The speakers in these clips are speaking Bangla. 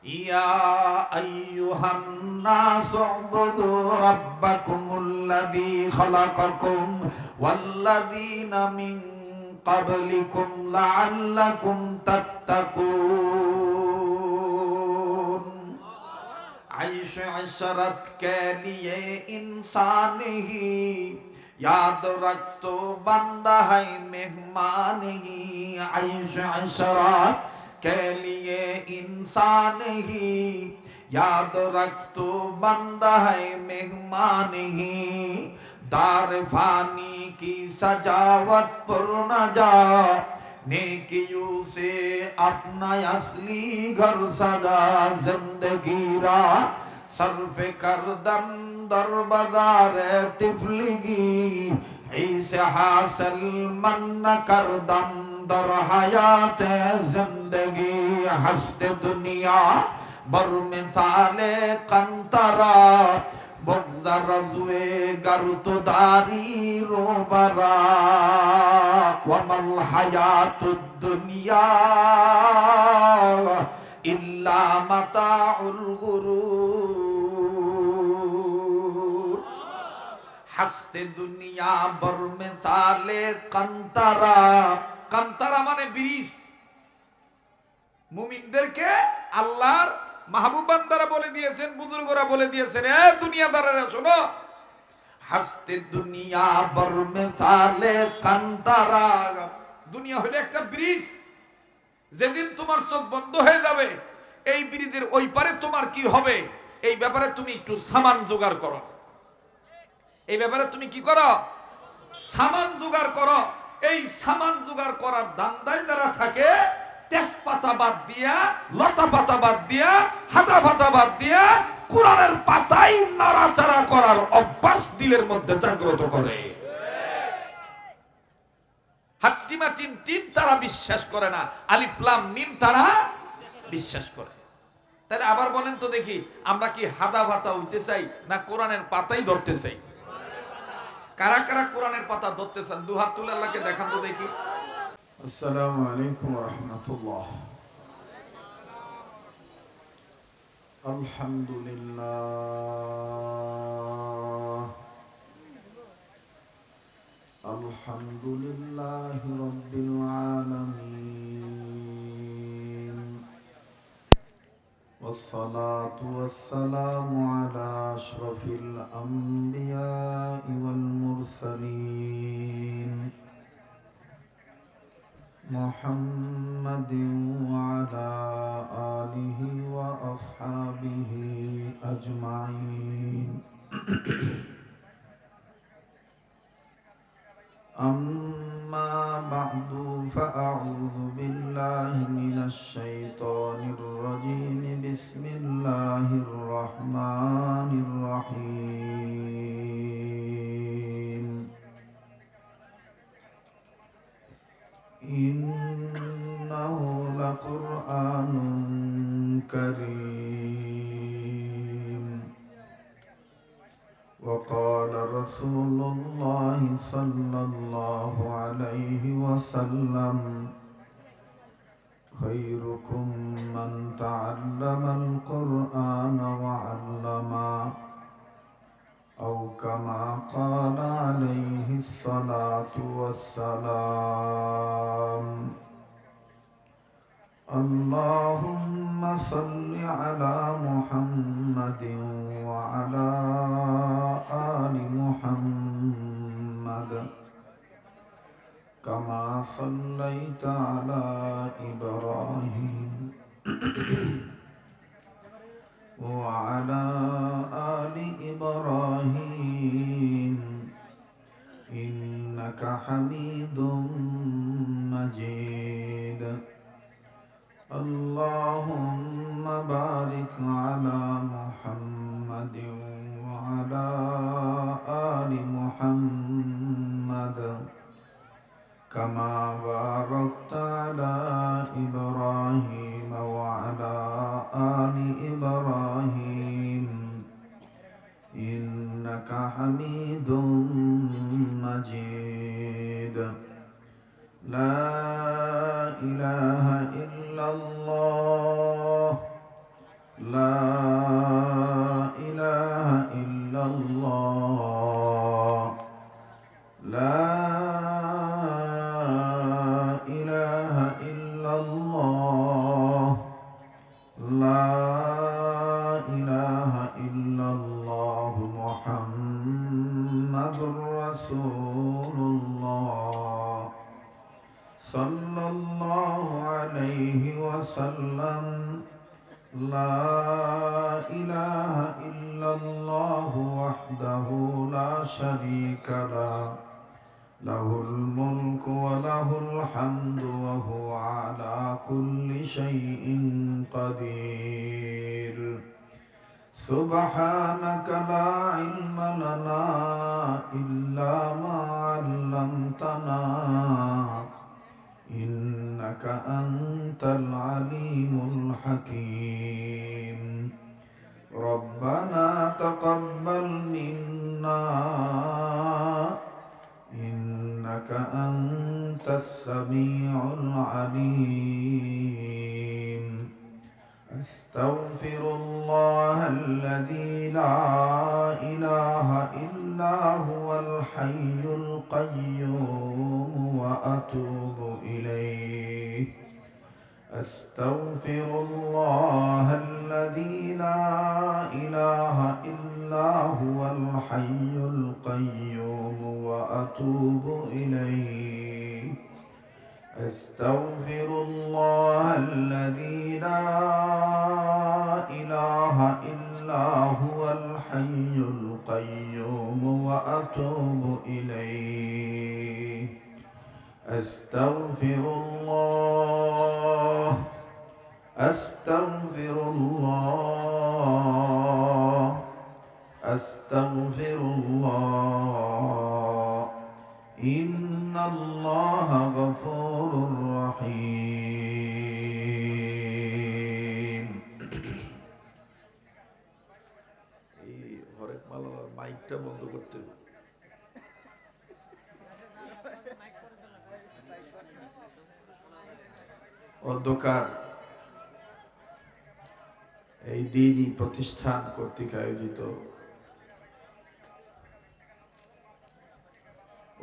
ইয়া আইয়ুহান নাসু উবুদু রাব্বাকুমুল্লাযী খালাকাকুম ওয়াল্লাযীনা মিন ক্বাবলিকুম লাআল্লাকুম তাত্তাকুন। आइश अशरत के लिए इंसान ही याद रख तो बंदा है मेहमान ही। आइश अशरत के लिए इंसान ही याद रख तो बंदा है मेहमान ही। दार फानी की सजावट पर न जा, नेकियों से अपना असली घर सजा। जिंदगी रा सर्फ करदम दर बाजार तिफलिगी, ऐसे हासिल मन करदम दर हयात जिंदगी। हस्ते दुनिया बर मिसाले कंतरा, बगदर रज़ुए गर्तो दारी रोबरा। वमल हयातुद दुनिया इल्ला मताउल गुरूर। हस्ते दुनिया बर मिसाले कंतरा। कंतरा माने ब्रिज। মুমিনদেরকে আল্লাহর মাহবুব বান্দারা বলে দিয়েছেন, বুজুর্গরা বলে দিয়েছেন, এ দুনিয়াদারেরা শোনো, হাসতে দুনিয়া বর মিসালে কান্তারা। দুনিয়া হলো একটা ব্রিজ, যেদিন তোমার চোখ বন্ধ হয়ে যাবে এই ব্রিজের ওই পারে তোমার কি হবে এই ব্যাপারে তুমি একটু সামান জোগাড় করো। এই ব্যাপারে তুমি কি করো? সামান জোগাড় করো। এই সামান জোগাড় করার ধান্দায় যারা থাকে, তেজপাতা বাদ দিয়া, লতা পাতা বাদ দিয়া, হাতা পাতা বাদ দিয়া কোরআনের পাতায় নাড়াচাড়া করার অভ্যাস দিলের মধ্যে জাগ্রত করে। হাত্তিমা টিম টিম তারা বিশ্বাস করে না, আলিফ লাম মিম তারা বিশ্বাস করে। তাহলে আবার বলেন তো দেখি, আমরা কি হাদা ভাতা হইতে চাই না কোরআনের পাতাই ধরতে চাই? কারা কারা কোরআনের পাতা ধরতে চান দুহাত তুলে আল্লাহকে দেখান তো দেখি। আসসালামু আলাইকুম ওয়া রাহমাতুল্লাহ। আলহামদুলিল্লাহ আলহামদুলিল্লাহি রাব্বিল আলামিন, والصلاة والسلام على أشرف الأنبياء والمرسلين محمد وعلى آله وأصحابه أجمعين أما بعد فأعوذ بالله من الشيطان الرجيم بسم الله الرحمن الرحيم إنه لقرآن كريم وقال رسول الله صلى الله عليه وسلم خيركم من تعلم القرآن وعلمه أو كما قال عليه الصلاة والسلام اللهم صل على محمد وعلى آل محمد كما صليت على إبراهيم وعلى آل إبراهيم إنك حميد مجيد اللهم بارك على محمد وعلى آل محمد كما باركت على إبراهيم وعلى آل إبراهيم إنك حميد مجيد لا إله إلا الله لا إله إلا الله محمد رسول الله صلى الله عليه وسلم لا إله إلا الله وحده لا شريك له له الملك وله الحمد وهو على كل شيء قدير سبحانك لا علم لنا إلا ما علمتنا إنك أنت العليم الحكيم ربنا تقبل منا إنك أنت السميع العليم أستغفر الله الذي لا إله إلا هو الحي القيوم وأتوب إليه أستغفر الله الذي لا إله إلا هو الحي القيوم وأتوب إليه أستغفر الله الذي لا إله إلا هو الحي القيوم وأتوب إليه أستغفر الله أستغفر الله أستغفر الله إن الله غفور رحيم এই হরেক মালার মাইকটা বন্ধ করতে হবে। অন্ধকার এই দিনই প্রতিষ্ঠান কর্তৃক আয়োজিত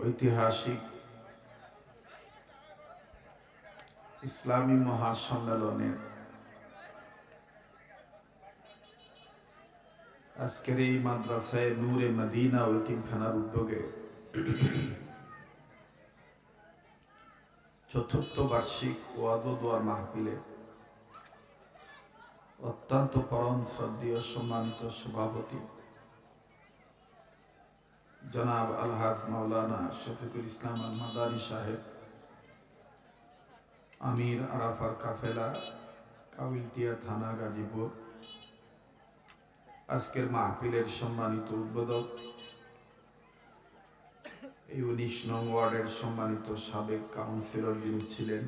ঐতিহাসিক ইসলামী মহাসম্মেলনের আজকের এই মাদ্রাসায় নূরে মদিনা ও এতিমখানার উদ্যোগে চতুর্থ বার্ষিক ওয়াজ ও দোয়ার মাহফিলে অত্যন্ত পরম শ্রদ্ধেয় সম্মানিত সভাপতি জনাব আলহাজ মাওলানা শফিকুল ইসলাম আল মাদানী সাহেব, আমির আরাফার কাফেলা, কাউলটিয়া থানা, গাজীপুর, আজকের মাহফিলের সম্মানিত উদ্বোধক, এই 19 নং ওয়ার্ডের সম্মানিত সাবেক কাউন্সিলর যিনি ছিলেন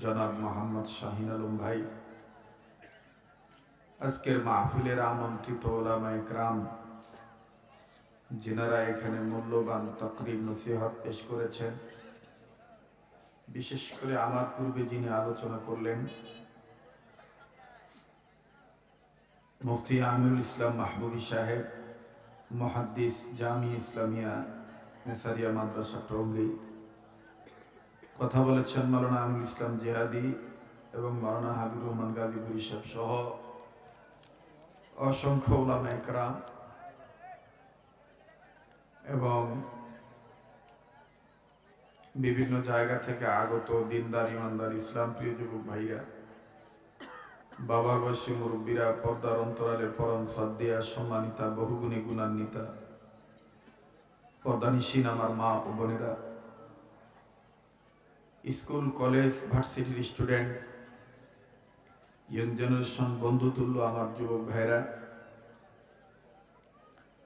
জনাব মোহাম্মদ শাহিন আলম ভাই, আজকের মাহফিলের আমন্ত্রিত ওলামায়ে কেরাম যিনারা এখানে মূল্যবান তাকরীর নসিহত পেশ করেছেন, বিশেষ করে আমার পূর্বে যিনি আলোচনা করলেন মুফতি আমিরুল ইসলাম মাহবুবী সাহেব, মুহাদ্দিস জামিয়া ইসলামিয়া নেসারিয়া মাদ্রাসা টঙ্গী, কথা বলেছেন মাওলানা আমিরুল ইসলাম জিহাদি এবং মাওলানা হাবিবুর রহমান গাজীপুরী সাহেব সহ অসংখ্য উলামায়ে কেরাম এবং বিভিন্ন জায়গা থেকে আগত দিনদার ইমানদার ইসলাম প্রিয় যুবক ভাইরা, বাবার বয়সী মুরব্বীরা, পর্দার অন্তরালের পরম শ্রদ্ধেয়া সম্মানিতা বহুগুণী গুণান্বিতা পর্দানিশীন আমার মা ও বোনেরা, স্কুল কলেজ ভার্সিটির স্টুডেন্ট, ইয়ং জেনারেশন বন্ধুতুল্য আমার যুবক ভাইরা,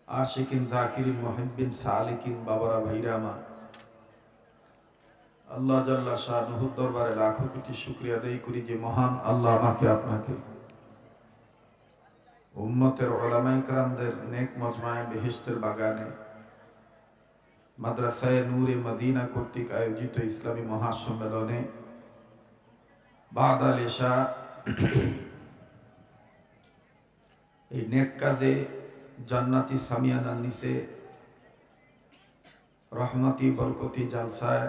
আশিকিন জাকিরিন মুহিব্বিন সালিকিন বাবারা ভাইরা আমার, আল্লাহ জাল্লা শানুহুর দরবারে লাখো কোটি শুকরিয়া আদায় করি যে মহান আল্লাহ আমাকে আপনাকে উম্মতের উলামায়ে কেরামদের নেক মজমায়ে বেহেশতের বাগানে মাদ্রাসায়ে নূরে মদিনা কর্তৃক আয়োজিত ইসলামী মহাসম্মেলনে বাদাল ইশা এই নেক কাজে জান্নাতি সামিয়ানার নিচে রহমতি বরকতি জালসায়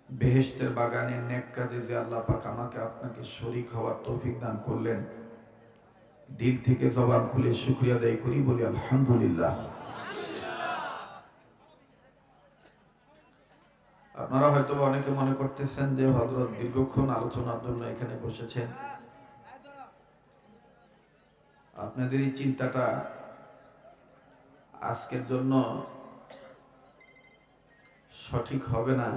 বেহেশতের বাগানে নেক কাজে যে আল্লাহ পাক আমাকে আপনাকে শরীক হওয়ার তৌফিক দান করলেন, দিল থেকে জবান খুলে শুকরিয়া আদায় করি, বলি আলহামদুলিল্লাহ। আপনারা হয়তো অনেকে মনে করতেছেন যে হযরত দীর্ঘক্ষণ আলোচনার জন্য এখানে বসেছেন। আপনাদের এই চিন্তাটা আজকের জন্য সঠিক হবে না,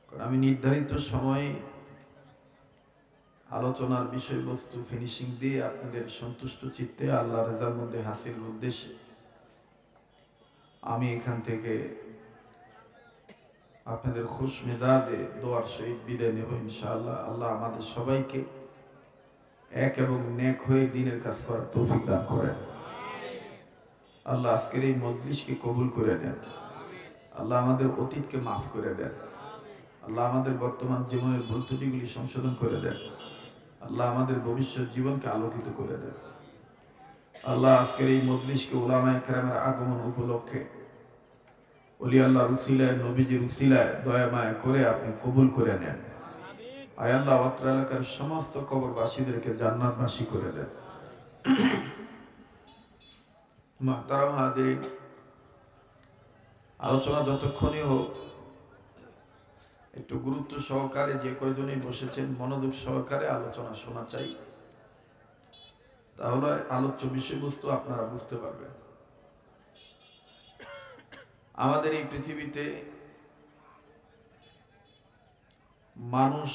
কারণ আমি নির্ধারিত সময়ে আলোচনার বিষয়বস্তু ফিনিশিং দিয়ে আপনাদের সন্তুষ্ট চিত্তে আল্লাহ রাজার মধ্যে হাসিল উদ্দেশ্যে আমি এখান থেকে আপনাদের খুশ মেজাজে দোয়ার সহিত বিদায় নেব ইনশাআল্লাহ। আল্লাহ আমাদের সবাইকে এক এবং নেক হয়ে দ্বীনের কাজ করার তৌফিক দান করেন। আল্লাহ আজকের এই মজলিসকে কবুল করে নেন। আল্লাহ আমাদের অতীতকে মাফ করে দেন। আল্লাহ আমাদের বর্তমান জীবনের ভুল ত্রুটিগুলি সংশোধন করে দেন। আল্লাহ আমাদের ভবিষ্যৎ জীবনকে আলোকিত করে দেন। আল্লাহ আজকের এই মজলিসকে উলামায়ে কেরামের আগমন উপলক্ষে ওলি আল্লাহর উসিলায়, নবীজির উসিলায় দয়া মায়া করে আপনি কবুল করে নেন। আয় আল্লাহ অত্র এলাকার সমস্ত কবরবাসীদেরকে জান্নাতবাসী করে দেন। মুহতারাম হাজিরিন, আলোচনা যতক্ষণই হোক একটু গুরুত্ব সহকারে যে কয়জনই বসেছেন মনোযোগ সহকারে আলোচনা শোনা চাই, তাহলে আলোচ্য বিষয়বস্তু আপনারা বুঝতে পারবেন। আমাদের এই পৃথিবীতে মানুষ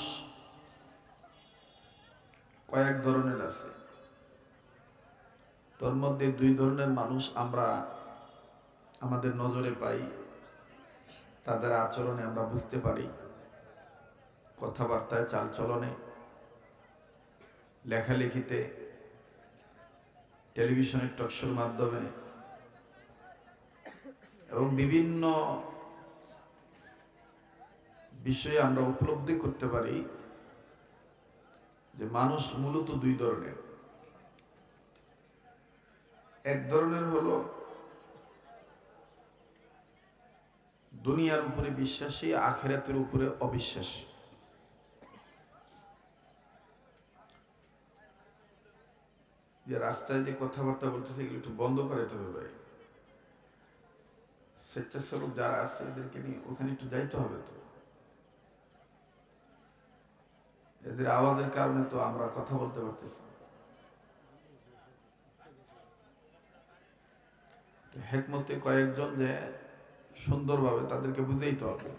কয়েক ধরনের আছে। তোর মধ্যে দুই ধরনের মানুষ আমরা আমাদের নজরে পাই, তাদের আচরণে আমরা বুঝতে পারি, কথাবার্তায়, চালচলনে, লেখালেখিতে, টেলিভিশনের টকশোর মাধ্যমে এবং বিভিন্ন বিষয়ে আমরা উপলব্ধি করতে পারি যে মানুষ মূলত দুই ধরনের। এক ধরনের হলো দুনিয়ার উপরে বিশ্বাসী, আখিরাতের উপরে অবিশ্বাসী। যে রাস্তায় যে কথাবার্তা বলতেছে এগুলো একটু বন্ধ করাইতে হবে ভাই। স্বেচ্ছাসেবক যারা আছে এদেরকে নিয়ে ওখানে একটু যাইতে হবে। তো এদের আওয়াজের কারণে তো আমরা কথা বলতে পারতেছি। হেকমতে কয়েকজন যে সুন্দরভাবে তাদেরকে বুঝাইতে হবে।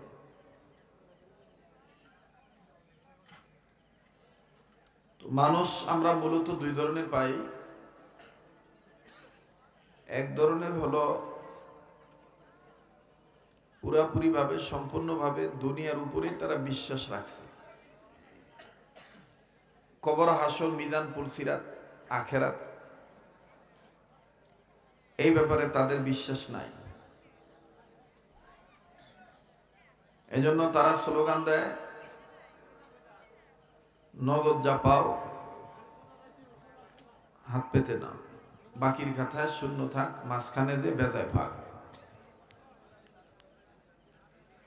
তো মানুষ আমরা মূলত দুই ধরনের পাই। এক ধরনের হলো পুরাপুরি ভাবে, সম্পূর্ণভাবে দুনিয়ার উপরে তারা বিশ্বাস রাখছে। কবর, হাসর, মিজান, পুলসিরাত, আখেরাত এই ব্যাপারে তাদের বিশ্বাস নাই। এজন্য তারা স্লোগান দেয়, নগদ যা পাও হাত পেতে না, বাকির খাতায় শূন্য থাক, মাঝখানে যে বেজায় ভাগ।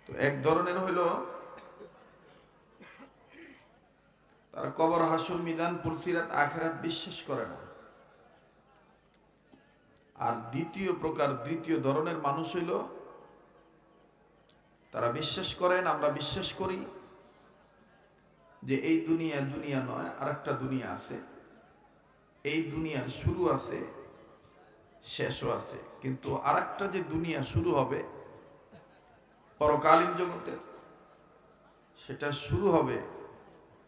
তো এক ধরনের হইল তারা কবর, হাসর, মিজান, পুলসিরাত, আখেরাত বিশ্বাস করে না। আর দ্বিতীয় ধরনের মানুষ হইল তারা বিশ্বাস করেন, আমরা বিশ্বাস করি যে এই দুনিয়া নয়, আর একটা দুনিয়া আছে। এই দুনিয়ার শুরু আছে, শেষও আছে, কিন্তু আর একটা যে দুনিয়া শুরু হবে পরকালীন জগতের, সেটা শুরু হবে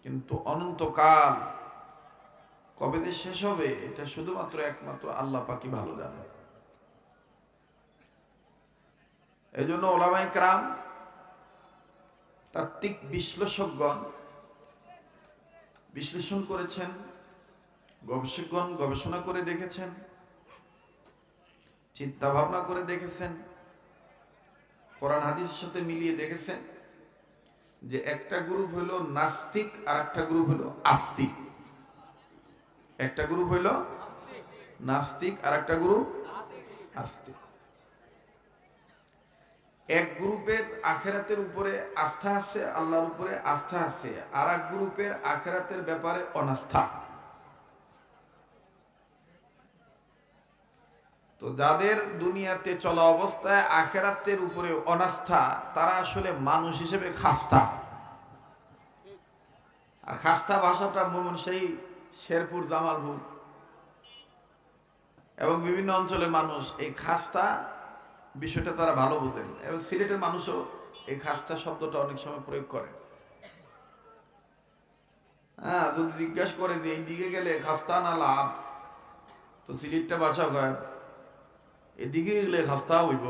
কিন্তু অনন্তকাল। কবে যে শেষ হবে এটা শুধুমাত্র একমাত্র আল্লাহ পাকই ভালো জানে। এই জন্য ওলামায়ে কেরাম, তাত্ত্বিক বিশ্লেষকগণ বিশ্লেষণ করেছেন, গবেষকগণ গবেষণা করে দেখেছেন, চিন্তা ভাবনা করে দেখেছেন, কোরআন হাদিসের সাথে মিলিয়ে দেখেছেন যে একটা গ্রুপ হইল নাস্তিক আর একটা গ্রুপ হইল আস্তিক। একটা গ্রুপ হইল নাস্তিক আর একটা গ্রুপ আস্তিক। এক গ্রুপের আখেরাতের উপরে আস্থা আছে, আল্লাহর উপরে আস্থা আছে, আর এক গ্রুপের আখেরাতের ব্যাপারে অনাস্থা। তো যাদের দুনিয়াতে চলা অবস্থায় আখেরাতের উপরে অনাস্থা, তারা আসলে মানুষ হিসেবে খাস্তা। আর খাস্তা ভাষাটা ময়মনসিংহ, শেরপুর, জামালপুর এবং বিভিন্ন অঞ্চলের মানুষ এই খাস্তা বিষয়টা তারা ভালো বোঝেন, এবং সিলেটের মানুষও এই খাস্তা শব্দটা অনেক সময় প্রয়োগ করে। হ্যাঁ, যদি জিজ্ঞাসা করে যে এই দিকে গেলে খাস্তা না লাভ, তো সিলেটটা ভাষা কয় এদিকে গেলে খাস্তা হইব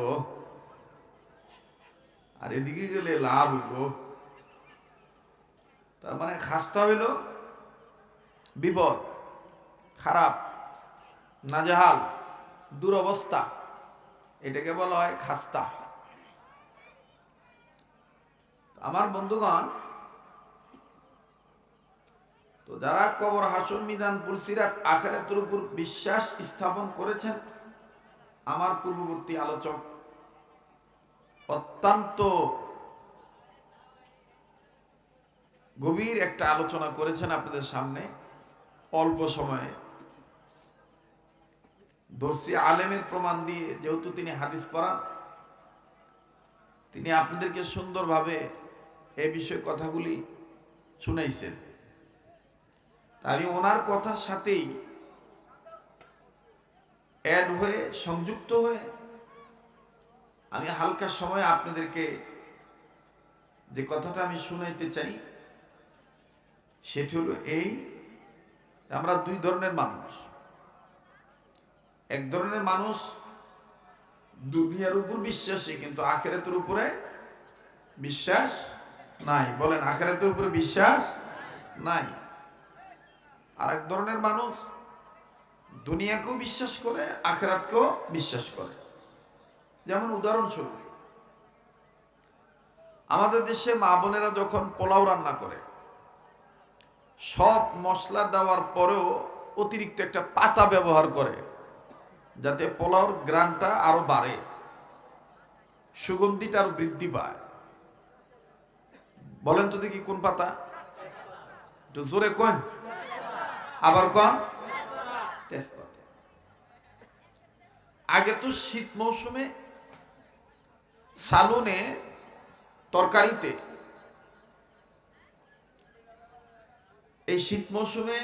আর এদিকে গেলে লাভ হইব। তার মানে খাস্তা হইল বিপদ, খারাপ, নাজেহাল, দুরবস্থা, এটাকে বলা হয় খাস্তা। আমার বন্ধুগণ, তো যারা কবর, হাসর, মিজান, পুলসিরাত, আখিরাতের উপর বিশ্বাস স্থাপন করেছেন, আমার পূর্ববর্তী আলোচক অত্যন্ত গভীর একটা আলোচনা করেছেন আপনাদের সামনে অল্প সময়ে। দর্শী আলেমের প্রমাণ দিয়ে, যেহেতু তিনি হাদিস পড়ান, তিনি আপনাদেরকে সুন্দরভাবে এই বিষয়ে কথাগুলি শুনাইছেন। আমি ওনার কথার সাথেই অ্যাড হয়ে, সংযুক্ত হয়ে আমি হালকা সময় আপনাদেরকে যে কথাটা আমি শুনাইতে চাই সেটি হলো এই, আমরা দুই ধরনের মানুষ। এক ধরনের মানুষ দুনিয়ার উপর বিশ্বাসী, কিন্তু আখিরাতের উপরে বিশ্বাস নাই। বলেন, আখিরাতের উপরে বিশ্বাস নাই। আর এক ধরনের মানুষ দুনিয়াকেও বিশ্বাস করে, আখিরাতকেও বিশ্বাস করে। যেমন উদাহরণস্বরূপ, আমাদের দেশে মা বোনেরা যখন পোলাও রান্না করে, সব মশলা দেওয়ার পরেও অতিরিক্ত একটা পাতা ব্যবহার করে, যাতে পোলাওর গ্রানটা আরো বাড়ে, সুগন্ধিটা আরো বৃদ্ধি পায়। বলেন তো দেখি কোন পাতা? একটু জোরে কোন, আবার কোন? তেজপাতা। আগে তো শীত মৌসুমে সালুনে, তরকারিতে, এই শীত মৌসুমে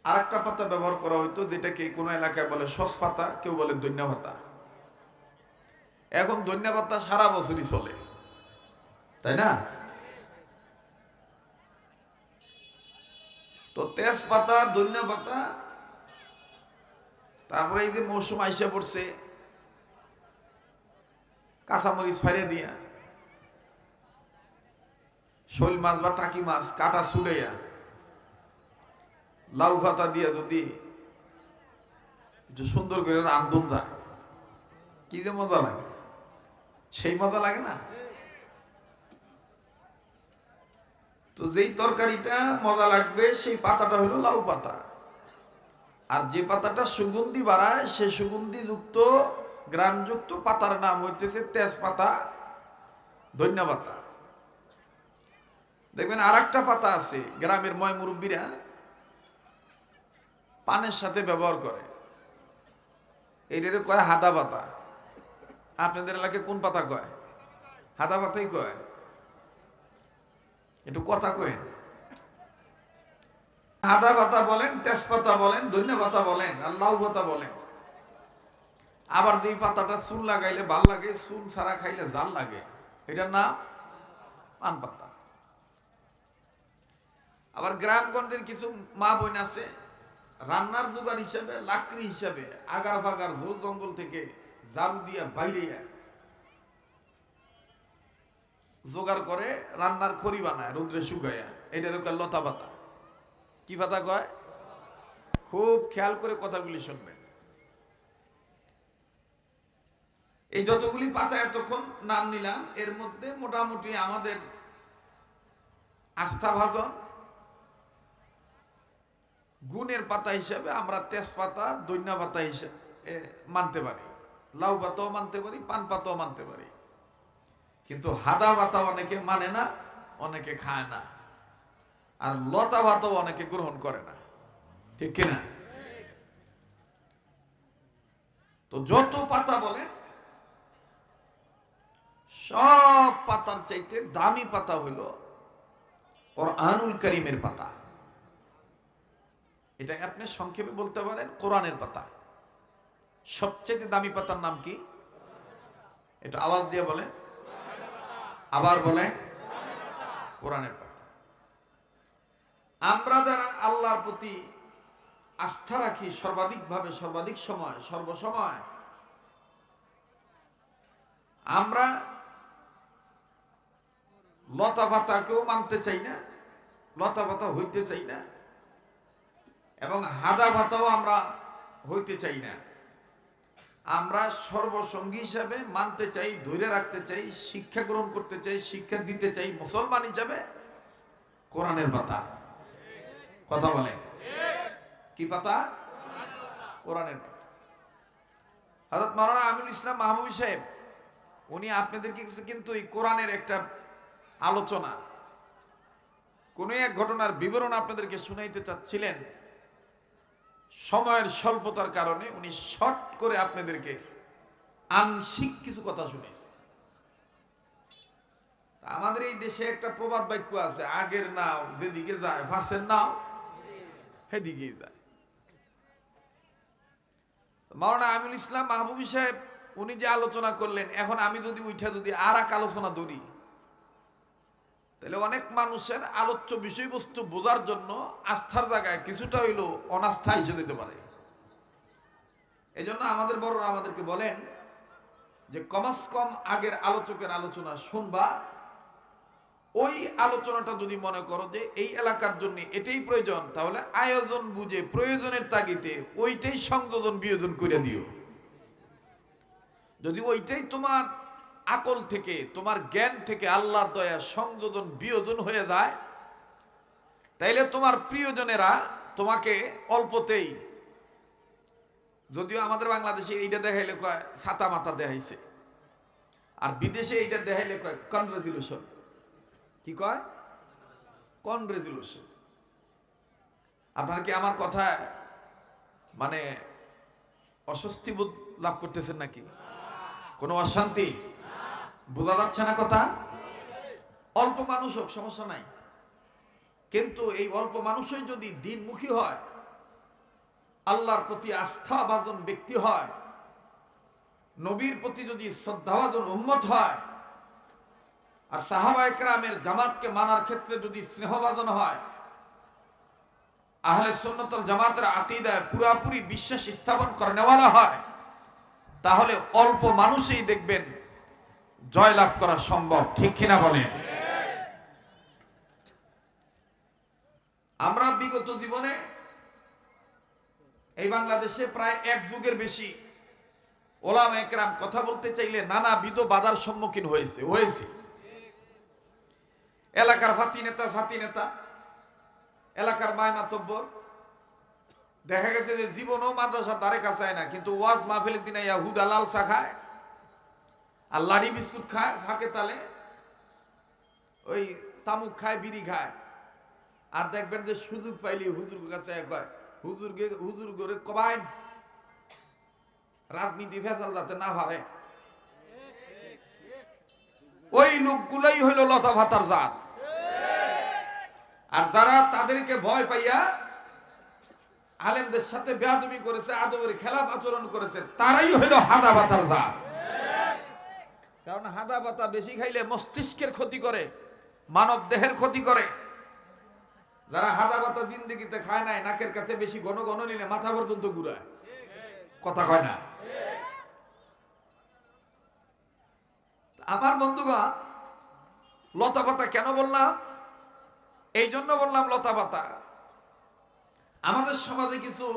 আর একটা পাতা ব্যবহার করা হইতো, যেটাকে কোনো এলাকায় বলে সস পাতা, কেউ বলে ধনিয়া পাতা। এখন ধনিয়া পাতা সারা বছরই চলে, তাই না? তো তেজপাতা, ধনিয়া পাতা, তারপরে এই যে মৌসুম আইসা পড়ছে, কাঁচামরিচ ফাইরে দিয়া, শোল মাছ বা টাকি মাছ কাটা ছুড়াইয়া, লাউ পাতা দিয়া যদি একটু সুন্দর করে রান্ধন যায়, কি যে মজা লাগে, সেই মজা লাগে না? তো যেই তরকারিটা মজা লাগবে সেই পাতাটা হলো লাউ পাতা, আর যে পাতাটা সুগন্ধি বাড়ায় সেই সুগন্ধিযুক্ত, গ্রানযুক্ত পাতার নাম হইতেছে তেজপাতা, ধনিয়া পাতা। দেখবেন আর একটা পাতা আছে, গ্রামের ময় মুরব্বীরা পানের সাথে ব্যবহার করে, এইটারে কয় হাদা পাতা। আপনাদের এলাকায় কোন পাতা কয়? হাদা পাতাই কয়। একটু কথা কয়েন। হাদা পাতা বলেন, তেজপাতা বলেন, ধনিয়া পাতা বলেন, আর লাউ পাতা বলেন। আবার যেই পাতাটা চুন লাগাইলে ভাল লাগে, চুন ছাড়া খাইলে জাল লাগে, এটার নাম পান পাতা। আবার গ্রামগঞ্জের কিছু মা বোন আছে, রান্নার জোগাড় হিসাবে, লাকড়ি হিসাবে আগার ফাগার ঝোল জঙ্গল থেকে ঝাড়ু দিয়া বাইরে জোগাড় করে রান্নার খড়ি বানায়, রোদ্রে শুকাইয়া। এটার লতা পাতা। কি পাতা কয়? খুব খেয়াল করে কথাগুলি শুনবেন। এই যতগুলি পাতা এতক্ষণ নাম নিলাম, এর মধ্যে মোটামুটি আমাদের আস্থাভাজন গুণের পাতা হিসাবে আমরা তেজপাতা, ধনিয়া পাতা হিসাবে মানতে পারি, লাউ পাতাও মানতে পারি, পান পাতাও মানতে পারি। কিন্তু হাদা ভাতা অনেকে মানে না, অনেকে খায় না, আর লতা ভাতাও অনেকে গ্রহণ করে না, ঠিক কিনা? তো যত পাতা বলে সব পাতার চাইতে দামি পাতা হইল কোরআনুল কারীমের পাতা। এটা আপনি সংক্ষেপে বলতে পারেন কোরআনের পাতা। সবচেয়ে দামি পাতার নাম কি? এটা আওয়াজ দিয়ে বলেন, আবার বলেন, কোরআনের পাতা। আমরা যারা আল্লাহর প্রতি আস্থা রাখি সর্বাধিকভাবে, সর্বাধিক সময়, সর্বসময়, আমরা লতা পাতাকেও মানতে চাই না, লতা পাতা হইতে চাই না, এবং হাদা পাতাও আমরা হইতে চাই না। আমরা সর্বসঙ্গী হিসাবে মানতে চাই, ধরে রাখতে চাই, শিক্ষা গ্রহণ করতে চাই, শিক্ষা দিতে চাই মুসলমান হিসাবে কোরআনের পাতা। কথা বলে কি পাতা? কোরআনের পাতা। হযরত মাওলানা আমিনুল ইসলাম মাহমুদী সাহেব উনি আপনাদেরকে কিন্তু এই কোরআনের একটা আলোচনা, কোন এক ঘটনার বিবরণ আপনাদেরকে শুনাইতে চাচ্ছিলেন। সময়ের স্বল্পতার কারণে উনি শর্ট করে আপনাদেরকে আংশিক কিছু কথা শুনেছে। আমাদের এই দেশে একটা প্রবাদ বাক্য আছে, আগের নাও যেদিকে যায় ফাঁসের নাও সেদিকেই যায়। মাওলানা আমিনুল ইসলাম মাহবুবী সাহেব উনি যে আলোচনা করলেন, এখন আমি যদি উঠা যদি আর এক আলোচনা ধরি, তাহলে অনেক মানুষের আলোচ্য বিষয়বস্তু বোঝার জন্য আস্থার জায়গায় কিছুটা হইল অনাস্থা এসে যেতে পারে। এই জন্য আমাদের বড়রা আমাদেরকে বলেন যে কমাস কম আগের আলোচকের আলোচনা শুনবা, ওই আলোচনাটা যদি মনে করো যে এই এলাকার জন্য এটাই প্রয়োজন, তাহলে আয়োজন বুঝে প্রয়োজনের তাগিদে ওইটাই সংযোজন বিয়োজন করে দিও। যদি ওইটাই তোমার আকল থেকে, তোমার জ্ঞান থেকে আল্লাহর দয়া সংযোজন বিয়োজন হয়ে যায়, তাইলে তোমার প্রিয়জনেরা তোমাকে অল্পতেই, যদিও আমাদের বাংলাদেশে এইটা দেখাইলে কয় ছাতা মাথা দেখাইছে, আর বিদেশে এইটা দেখাইলে কয় কনগ্রেচুলেশন। কি কয়? কনগ্রেচুলেশন। আপনারা কি আমার কথা মানে অস্বস্তি বোধ লাভ করতেছেন নাকি? কোনো অশান্তি বোঝা যাচ্ছে না কথা? অল্প মানুষ হোক সমস্যা নাই, কিন্তু এই অল্প মানুষই যদি দিনমুখী হয়, আল্লাহর প্রতি আস্থাভাজন ব্যক্তি হয়, নবীর প্রতি যদি শ্রদ্ধাভাজন উম্মত হয়, আর সাহাবায়ে কেরামের জামাতকে মানার ক্ষেত্রে যদি স্নেহভাজন হয়, আহলে সুন্নাত ওয়াল জামাতের আকীদায় পুরাপুরি বিশ্বাস স্থাপন করেনেওয়ালা হয়, তাহলে অল্প মানুষই দেখবেন জয়লাভ করা সম্ভব, ঠিক কিনা বলেন? আমরা বিগত জীবনে এই বাংলাদেশে প্রায় এক যুগের বেশি ওলামায়ে কেরাম কথা বলতে চাইলে নানাবিধ বাধার সম্মুখীন হয়েছে। এলাকার ফাতি নেতা, সাথী নেতা, এলাকার মায়মাতব্বর, দেখা গেছে যে জীবনও মাদ্রাসা তারে কাছায় না, কিন্তু ওয়াজ মাহফিলের দিনে হুদা লাল চা খায় আর লাড়ি বিস্কুট খায়, ফাঁকে তালে ওই তামুক খায়, বিড়ি খায়, আর দেখবেন যে সুযোগ পাইলে হুজুর কাছে কয় হুজুর করে কবাই রাজনীতি ফেসাল যাতে না পারে। ওই লোকগুলাই হইল লতা ভাতার জাত। আর যারা তাদেরকে ভয় পাইয়া আলেমদের সাথে বেয়াদবি করেছে, আদবের খেলাফ আচরণ করেছে, তারাই হইল হাদা ভাতার জাত। কারণ হাদা ভাতা বেশি খাইলে মস্তিষ্কের ক্ষতি করে, মানব দেহের ক্ষতি করে। যারা হাদা ভাতা জিন্দেগিতে খায় নাই, নাকের কাছে বেশি ঘন ঘন নিলে মাথা পর্যন্ত ঘুরায়, কথা কয় না? আমার বন্ধুগণ, লতা পাতা কেন বললাম? এই জন্য বললাম লতা পাতা। আমাদের সমাজে কিছু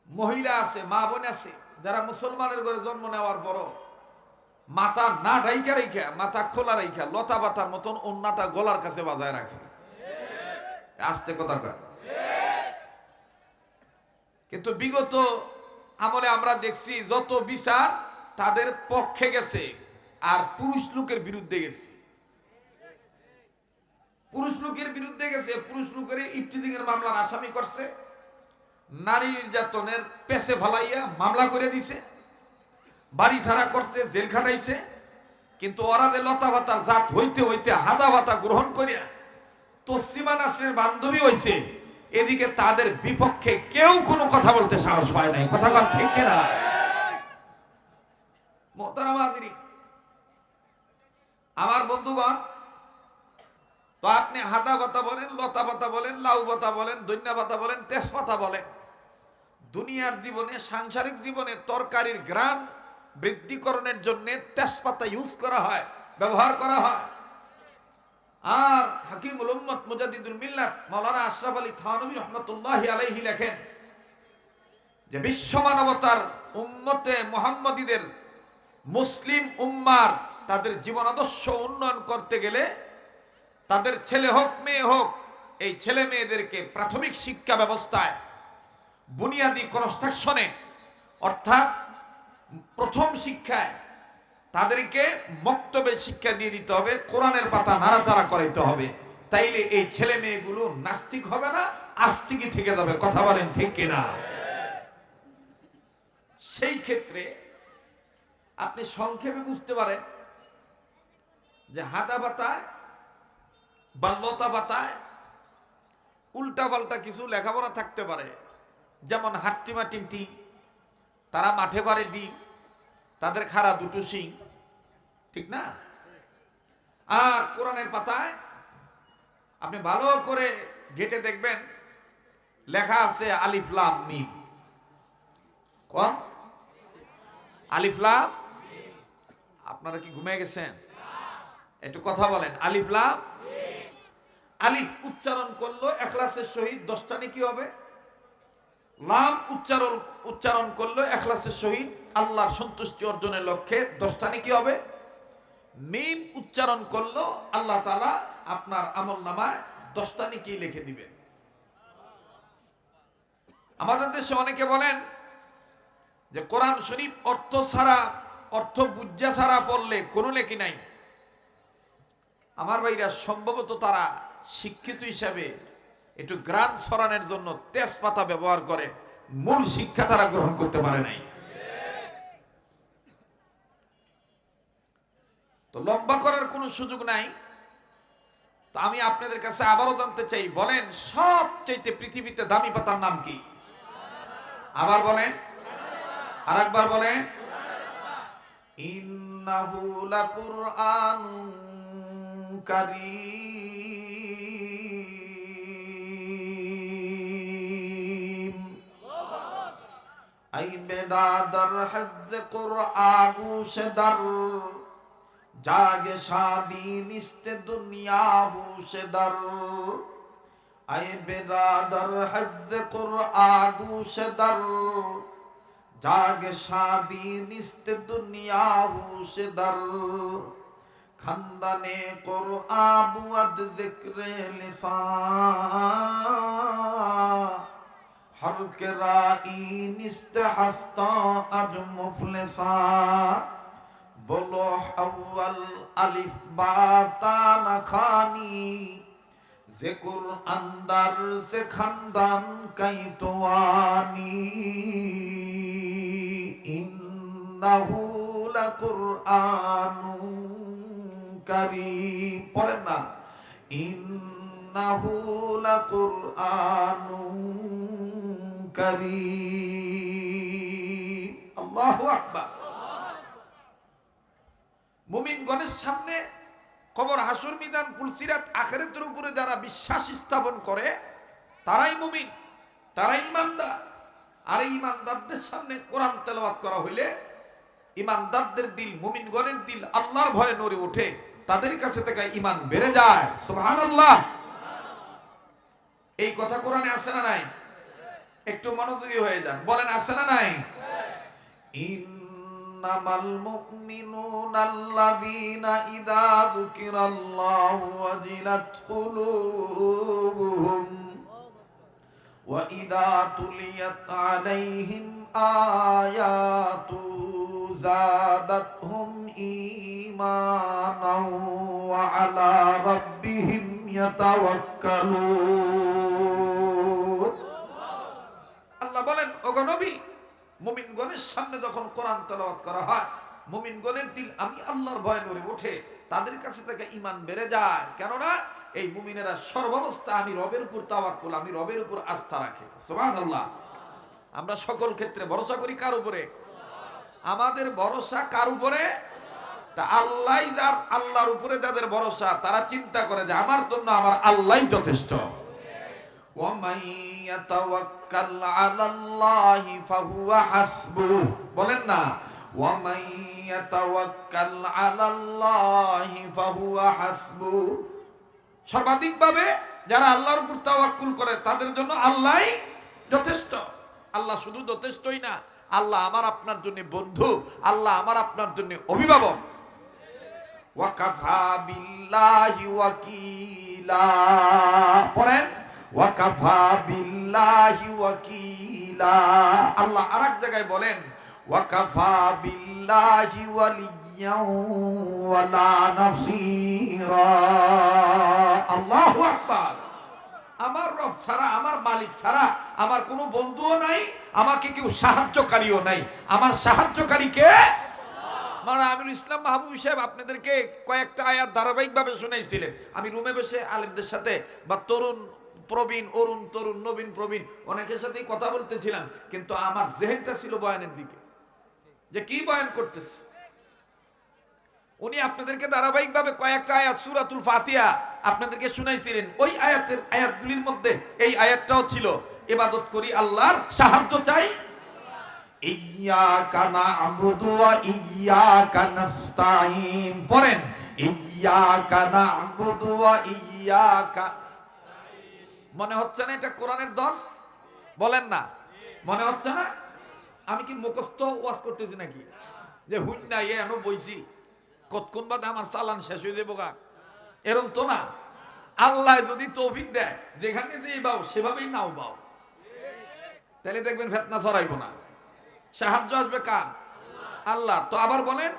মহিলা আছে, মা বোন আছে, যারা মুসলমানের ঘরে জন্ম নেওয়ার পরও মাথা না ঢাইকা রেখা, মাথা খোলা রেখা, লতা পাতার মতন ওন্নাটা গলার কাছে বাজায় রাখে। আস্তে কথা কয়। কিন্তু বিগত আমলে আমরা দেখছি যত বিচার তাদের পক্ষে গেছে, আর পুরুষ লোকের বিরুদ্ধে গেছে। পুরুষ লোকের বিরুদ্ধে গেছে, পুরুষ লোকের ইফতিজিং এর মামলার আসামি করছে, নারী নির্যাতনের পেছে ফলাইয়া মামলা করে দিছে, বাড়ি ছাড়া করছে, জেল খাটাইছে। কিন্তু ওরা যে লতা ভাতার জাত হইতে হইতে হাদা ভাতা গ্রহণ করিয়া তসলিমা নাসরিনের বান্ধবী হইছে, এদিকে তাদের বিপক্ষে কেউ কোনো কথা বলতে সাহস পায় নাই। কথা বল ঠিক কিনা? মোহতারাম হাজিরিন, আমার বন্ধুগণ, তো আপনি হাদা পাতা বলেন, লতা পাতা বলেন, লাউ পাতা বলেন, ধনিয়া পাতা বলেন, তেজপাতা বলেন, দুনিয়ার জীবনে, সাংসারিক জীবনে তরকারির ঘ্রাণ বৃদ্ধিকরণের জন্য তেজপাতা ইউজ করা হয়, ব্যবহার করা হয়। আর হাকিমুল উম্মত মুজাদ্দিদুল মিল্লাত মাওলানা আশরাফ আলী থানভী রাহমাতুল্লাহি আলাইহি লেখেন যে বিশ্ব মানবতার উম্মতে মুহাম্মদীদের, মুসলিম উম্মার তাদের জীবন আদর্শ উন্নয়ন করতে গেলে তাদের ছেলে হোক মেয়ে হোক, এই ছেলে মেয়েদেরকে প্রাথমিক শিক্ষা ব্যবস্থায় বুনিয়াদী কনস্ট্রাকশনে, অর্থাৎ প্রথম শিক্ষায় তাদেরকে মক্তবের শিক্ষা দিয়ে দিতে হবে, কোরআনের পাতা নাড়াচাড়া করাইতে হবে। তাইলে এই ছেলে মেয়েগুলো নাস্তিক হবে না, আস্তিকই থেকে যাবে। কথা বলেন ঠিক কিনা? সেই ক্ষেত্রে আপনি সংক্ষেপে বুঝতে পারেন যে হাদা পাতায় বা লতা পাতায় উল্টা পাল্টা কিছু লেখাপড়া থাকতে পারে। যেমন হাট্টিমা টিমটি, তারা মাঠে পারে ডিম, তাদের খাড়া দুটো শিং, ঠিক না? আর কোরআনের পাতায় আপনি ভালো করে ঘেটে দেখবেন লেখা আছে আলিফ লাম মিম। কোন আলিফ লাম? আপনারা কি ঘুমিয়ে গেছেন? একটু কথা বলেন। আলিফ লাম। আলিফ উচ্চারণ করলো ইখলাসের সহিত 10টা নেকি হবে। লাম উচ্চারণ করলো ইখলাসের সহিত আল্লাহর সন্তুষ্টি অর্জনের লক্ষ্যে 10টা নেকি হবে। মিম উচ্চারণ করলো আল্লাহ তাআলা আপনার আমলনামায় 10টা নেকি লিখে দিবেন। আমাদের দেশে অনেকে বলেন যে কোরআন শরীফ অর্থ ছাড়া, অর্থ বুঝা ছাড়া পড়লে কোনো নেকি নাই। আমার ভাইরা, সম্ভবত তারা শিক্ষিত হিসাবে একটু গ্রান ছড়ানোর জন্য তেজপাতা ব্যবহার করে, মূল শিক্ষা তারা গ্রহণ করতে পারে নাই। তো লম্বা করার কোনো সুযোগ নাই। তো আমি আপনাদের কাছে আবারও জানতে চাই, বলেন সবচেয়ে পৃথিবীতে দামি পাতার নাম কি? আবার বলেন, আরেকবার বলেন। ইন্নাহু লাকুরআনুন কারীম আই বেদাদার হজ্জ কুরআনু শদর জাগে শাদি নিস্তে দুনিয়া হুশদর আই বেদাদার হজ্জ কুরআনু শদর জাগে শাদি নিস্তে দুনিয়া হুশদর খানদানে কুরআন বুয়াদ যিকরে লিসান হর কে রাই নিস্তে হাস্তা আজ মুফলিসা বলো আউয়াল আলিফ বা তা না খানি যে কুরআন দার সে খানদান কাইতওয়ানি ইন্নাহু লাকুরআনুন কারীম। পড়েন না, ইন্নাহু লাকুরআনুন কারীম। আল্লাহু আকবার। মুমিনগণের সামনে কবর, হাসর, মিজান, পুলসিরাত, আখিরাতের উপরে যারা বিশ্বাস স্থাপন করে তারাই মুমিন, তারাই ঈমানদার। আর এই ঈমানদারদের সামনে কোরআন তেলাওয়াত করা হইলে ঈমানদারদের দিল, মুমিনগণের দিল আল্লাহর ভয়ে নড়ে ওঠে, তাদের কাছে থেকে ঈমান বেড়ে যায়। সুবহানাল্লাহ। এই কথা কোরআনে আছে না নাই? একটু মনোযোগী হয়ে যান, বলেন আছে না নাই? ইন্নামাল মুমিনুনা আল্লাযীনা ইযা যুকিরাল্লাহু ওয়াজিলাত কুলুবুহুম وإذا تليت عليهم آياته زادتهم إيمانا وعلى ربهم يتوكلون আল্লাহ বলেন, ওগো নবী, মুমিনগণের সামনে যখন কোরআন তেলাওয়াত করা হয়, মুমিনগণের দিল আমি আল্লাহর ভয়ে নড়ে ওঠে, তাদের কাছে থেকে ঈমান বেড়ে যায়। কেননা এই মুমিনেরা সর্বাবস্থা আমি রবের উপর তাওয়াক্কুল, আমি রবের উপর আস্থা রাখে। সুবহানাল্লাহ। আমরা সকল ক্ষেত্রে ভরসা করি কার উপরে? আমাদের ভরসা কার উপরে? তা আল্লাহ, যার আল্লাহর উপরে যাদের ভরসা, তারা চিন্তা করে যে আমার জন্য আমার আল্লাহই যথেষ্ট। ومن يتوكل على الله فهو حسبه বলেন না, ومن يتوكل على الله فهو حسبه। সর্বাধিকভাবে যারা আল্লাহর উপর তাওয়াক্কুল করে তাদের জন্য আল্লাহই যথেষ্ট। আল্লাহ শুধু যথেষ্টই না, আল্লাহ আমার আপনার জন্য বন্ধু, আল্লাহ আমার আপনার জন্য অভিভাবক। ওয়াকাফা বিল্লাহি ওয়াকিলা পড়েন, ওয়াকাফা বিল্লাহি ওয়াকিলা। আল্লাহ আরেক জায়গায় বলেন, ওয়াকাফা বিল্লাহি ওয়ালিয়্যান ওয়ালা নাসীরা। আল্লাহু আকবার। আমার রব ছাড়া, আমার মালিক ছাড়া আমার কোনো বন্ধুও নাই, আমাকে কেউ সাহায্যকারীও নাই। আমার সাহায্যকারী কে? মানে আমিরুল ইসলাম মাহবুব সাহেব আপনাদেরকে কয়েকটা আয়াত ধারাবাহিকভাবে শুনাইছিলেন। আমি রুমে বসে আলেমদের সাথে বা তরুণ প্রবীণ, অরুণ তরুণ, নবীন প্রবীণ অনেকের সাথেই কথা বলতেছিলাম, কিন্তু আমার জেহেনটা ছিল বয়ানের দিকে, যে কি বয়ান করতেছে। উনি আপনাদেরকে ধারাবাহিকভাবে কয়েকটা আয়াত সূরাতুল ফাতিহা আপনাদেরকে শুনাইছিলেন। ওই আয়াতগুলির মধ্যে এই আয়াতটাও ছিল, ইবাদত করি আল্লাহর, সাহায্য চাই। ইয়্যাকা না'বুদু ওয়া ইয়্যাকা নাস্তাঈন পড়েন, ইয়্যাকা না'বুদু ওয়া ইয়্যাকা। মনে হচ্ছে না এটা কোরআনের দর্স? বলেন না, মনে হচ্ছে না? আমি কি মুখস্থ ওয়াজ করতেছি নাকি? যে হুইন না এনো বইছি কতক্ষণ বাদে আমার চালান শেষ হয়ে যাবো গা, এরকম তো না। আল্লাহ যদি তৌফিক দেয়, যেখানে যে বাও সেভাবেই নাও বাও, তাহলে দেখবেন ফেতনা ছড়াইবো না। সাহায্য আসবে কার? আল্লাহ। তো আবার বলেন,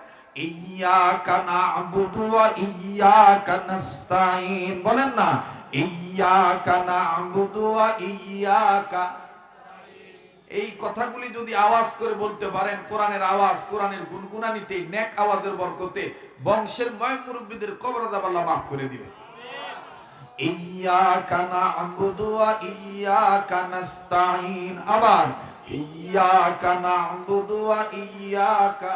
ইয়্যাকা না'বুদু ওয়া ইয়্যাকা নাস্তাঈন বলেন না, ইয়্যাকা না'বুদু ওয়া ইয়্যাকা। এই কথাগুলি যদি আওয়াজ করে বলতে পারেন, কোরআনের আওয়াজ, কোরআনের গুনগুনানিতে, নেক আওয়াজের বরকতে বংশের ময় মুরব্বীদের কবর আযাব আল্লাহ মাফ করে দিবে। ইয়্যাকা না'বুদু ওয়া ইয়্যাকা নাস্তাঈন। আবার ইয়্যাকা না'বুদু ওয়া ইয়্যাকা।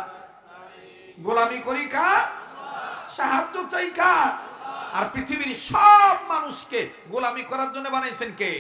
গোলামি করি কার? সাহায্য চাই কার? আর পৃথিবীর সব মানুষকে গোলামি করার জন্য বানাইছেন কে?